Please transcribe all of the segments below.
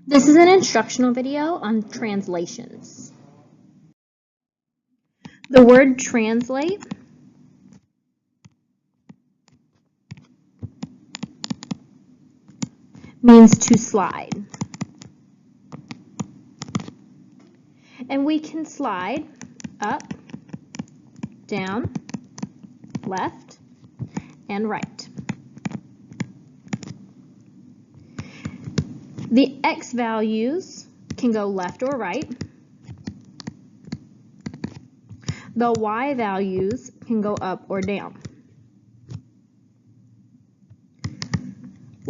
This is an instructional video on translations. The word translate means to slide. And we can slide up, down, left, and right. The X values can go left or right. The Y values can go up or down.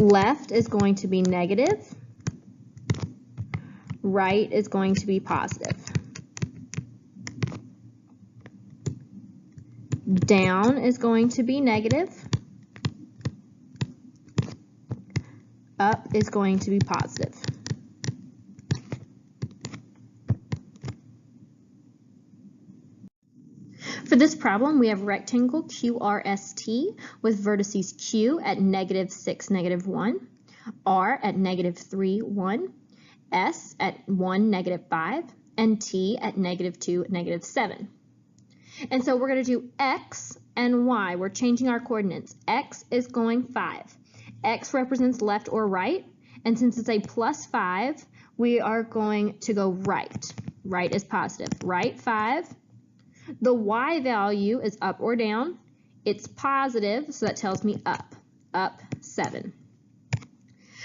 Left is going to be negative. Right is going to be positive. Down is going to be negative. Up is going to be positive. For this problem, we have rectangle QRST with vertices Q at -6, -1, R at -3, 1, S at 1, -5, and T at -2, -7. And so we're going to do X and Y. We're changing our coordinates. X is going 5. X represents left or right, and since it's a +5, we are going to go right. Right is positive. Right 5. The Y value is up or down. It's positive, so that tells me up. Up 7.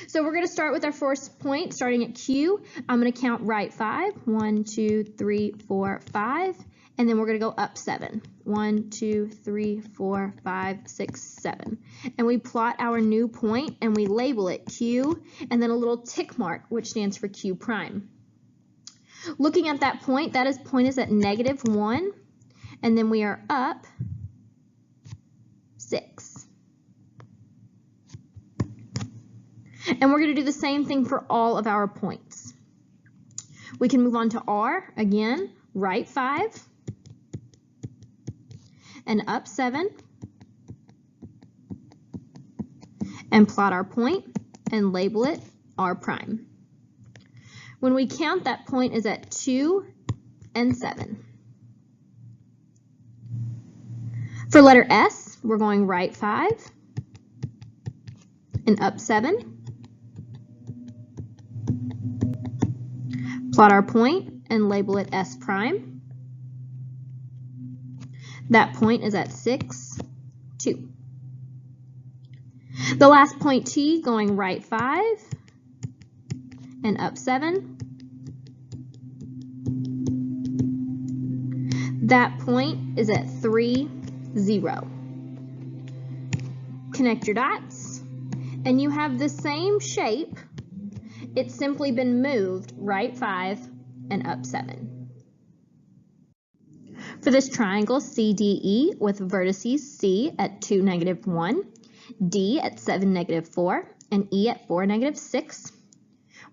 So we're going to start with our first point, starting at Q. I'm going to count right 5. 1, 2, 3, 4, 5. And then we're going to go up 7. 1, 2, 3, 4, 5, 6, 7. And we plot our new point and we label it Q and then a little tick mark, which stands for Q prime. Looking at that point, point is at -1, and then we are up 6. And we're going to do the same thing for all of our points. We can move on to R again, right 5. And up 7, and plot our point and label it R prime. When we count, that point is at 2 and 7. For letter S, we're going right 5 and up 7. Plot our point and label it S prime. That point is at 6, 2. The last point T, going right 5 and up 7. That point is at 3, 0. Connect your dots, and you have the same shape. It's simply been moved right 5 and up 7. For this triangle CDE with vertices C at 2, -1, D at 7, -4, and E at 4, -6,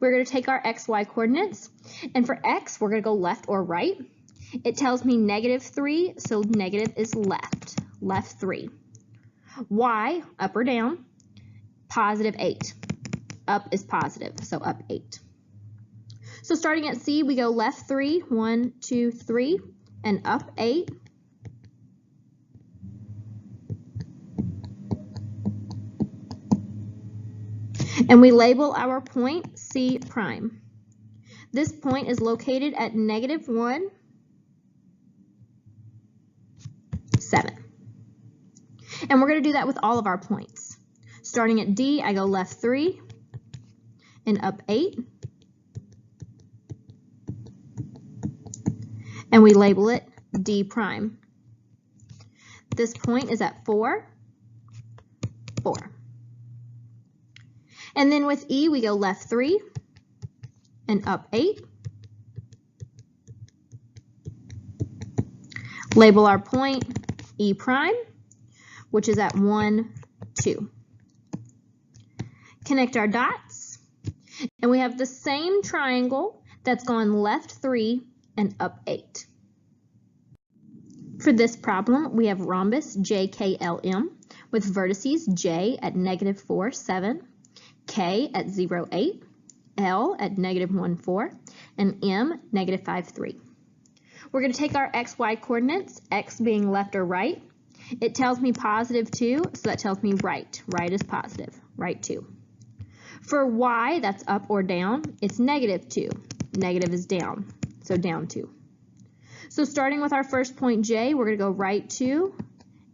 we're going to take our XY coordinates, and for X we're going to go left or right. It tells me -3, so negative is left, left 3. Y, up or down, +8. Up is positive, so up 8. So starting at C, we go left 3, 1, 2, 3, and up 8. And we label our point C prime. This point is located at -1, 7. And we're going to do that with all of our points. Starting at D, I go left 3 and up 8. And we label it D prime. This point is at 4, 4. And then with E, we go left 3 and up 8. Label our point E prime, which is at 1, 2. Connect our dots, and we have the same triangle that's gone left 3 and up 8. For this problem, we have rhombus JKLM with vertices J at -4, 7, K at 0, 8, L at -1, 4, and M, -5, 3. We're going to take our XY coordinates, X being left or right. It tells me +2, so that tells me right. Right is positive, right 2. For Y, that's up or down, it's -2. Negative is down, so down 2. So starting with our first point J, we're going to go right 2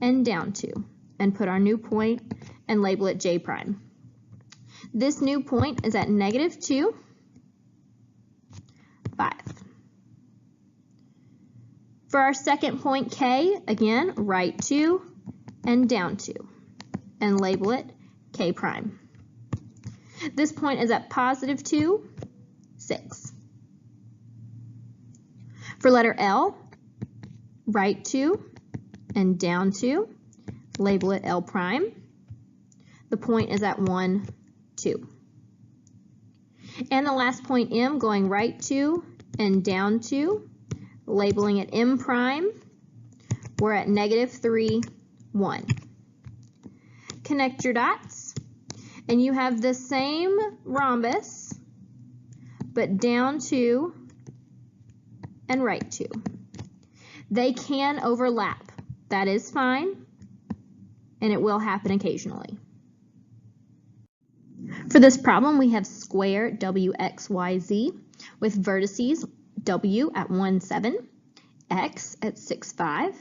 and down 2 and put our new point and label it J prime. This new point is at -2, 5. For our second point K, again, right 2 and down 2 and label it K prime. This point is at +2, 6. For letter L, right 2 and down 2, label it L prime. The point is at 1, 2. And the last point M, going right 2 and down 2, labeling it M prime. We're at -3, 1. Connect your dots, and you have the same rhombus, but down 2 and right 2. They can overlap. That is fine, and it will happen occasionally. For this problem, we have square WXYZ with vertices W at 1, 7, X at 6, 5,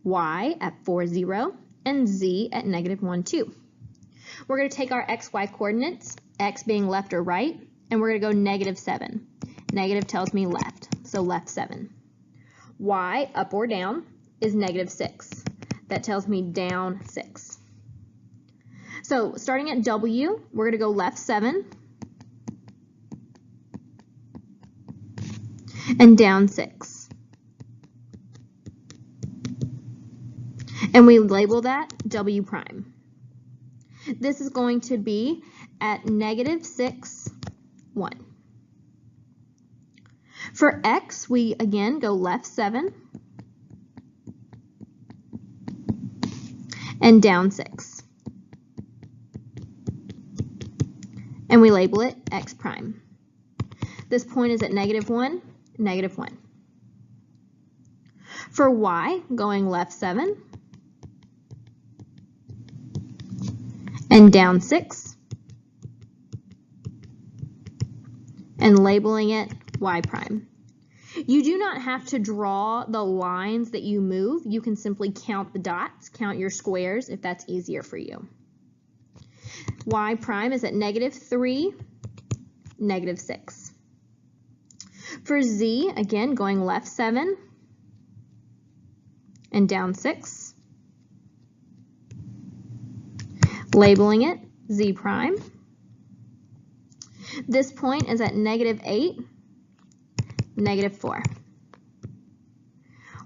Y at 4, 0, and Z at -1, 2. We're going to take our XY coordinates, X being left or right, and we're going to go -7. Negative tells me left, so left 7. Y, up or down, is -6. That tells me down 6. So starting at W, we're going to go left 7 and down 6. And we label that W prime. This is going to be at -6, 1. For X, we again go left 7 and down 6. And we label it X prime. This point is at -1, -1. For Y, going left 7 and down 6 and labeling it Y prime. You do not have to draw the lines that you move. You can simply count the dots, count your squares if that's easier for you. Y prime is at -3, -6. For Z, again, going left 7 and down 6, labeling it Z prime. This point is at -8, -4.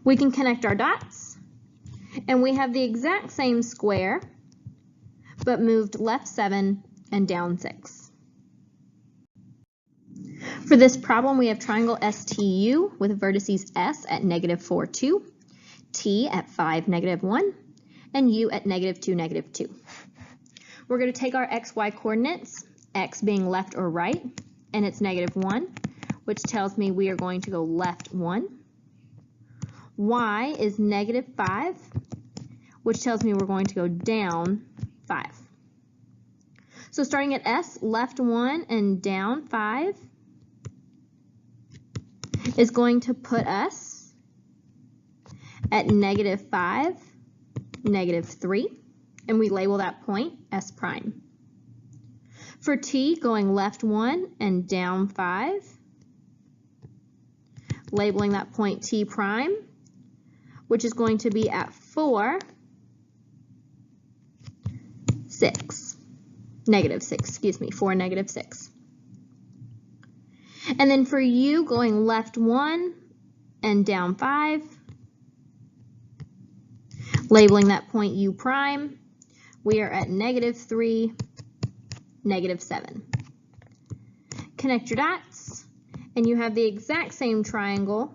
We can connect our dots, and we have the exact same square, but moved left 7 and down 6. For this problem, we have triangle STU with vertices S at -4, 2, T at 5, -1, and U at -2, 2. We're going to take our XY coordinates, X being left or right, and it's -1, which tells me we are going to go left 1. Y is -5, which tells me we're going to go down 5. So starting at S, left 1 and down 5 is going to put us at -5, -3, and we label that point S prime. For T, going left 1 and down 5, labeling that point T prime, which is going to be at 4, 6. -6, excuse me, 4, -6. And then for U, going left 1 and down 5, labeling that point U prime, we are at -3, -7. Connect your dots, and you have the exact same triangle,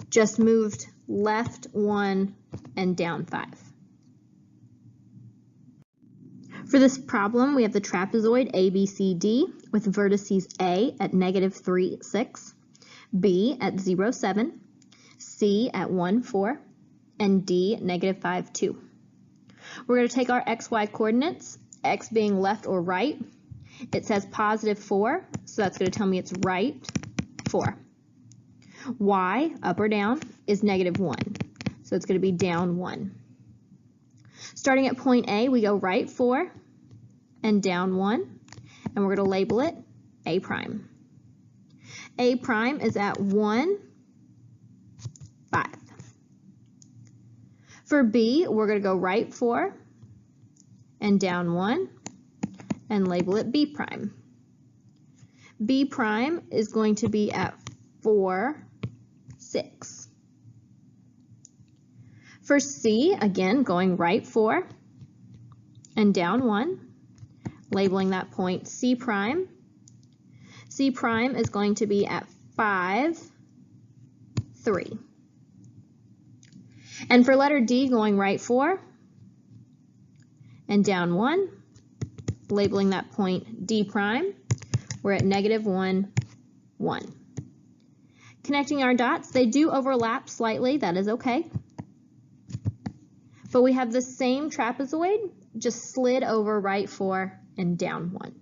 just moved left 1 and down 5. For this problem, we have the trapezoid ABCD with vertices A at -3, 6, B at 0, 7, C at 1, 4, and D at -5, 2. We're going to take our XY coordinates, X being left or right. It says +4, so that's going to tell me it's right 4. Y, up or down, is -1, so it's going to be down 1. Starting at point A, we go right 4 and down 1, and we're going to label it A prime. A prime is at 1, 5. For B, we're going to go right 4 and down 1 and label it B prime. B prime is going to be at 4, 6. For C, again, going right 4 and down 1, labeling that point C prime. C prime is going to be at 5, 3. And for letter D, going right 4 and down 1, labeling that point D prime, we're at -1, 1. Connecting our dots, they do overlap slightly, that is okay. But we have the same trapezoid, just slid over right 4 and down 1.